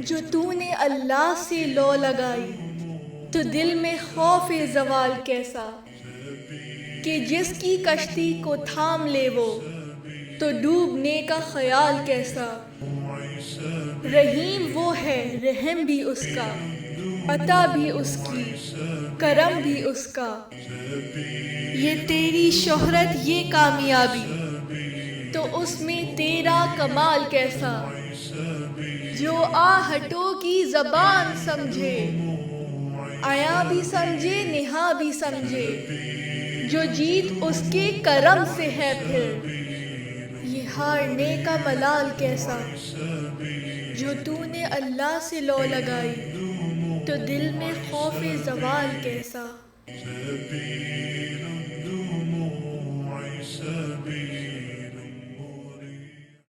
جو تو نے اللہ سے لو لگائی تو دل میں خوف زوال کیسا، کہ جس کی کشتی کو تھام لے وہ تو ڈوبنے کا خیال کیسا۔ رحیم وہ ہے رحم بھی اس کا، عطا بھی اس کی کرم بھی اس کا، یہ تیری شہرت یہ کامیابی تو اس میں تیرا کمال کیسا۔ جو آہٹوں کی زبان سمجھے عیاں بھی سمجھے نہاں بھی سمجھے، جو جیت اس کے کرم سے ہے پھر یہ ہارنے کا ملال کیسا۔ جو تو نے اللہ سے لو لگائی تو دل میں خوف زوال کیسا۔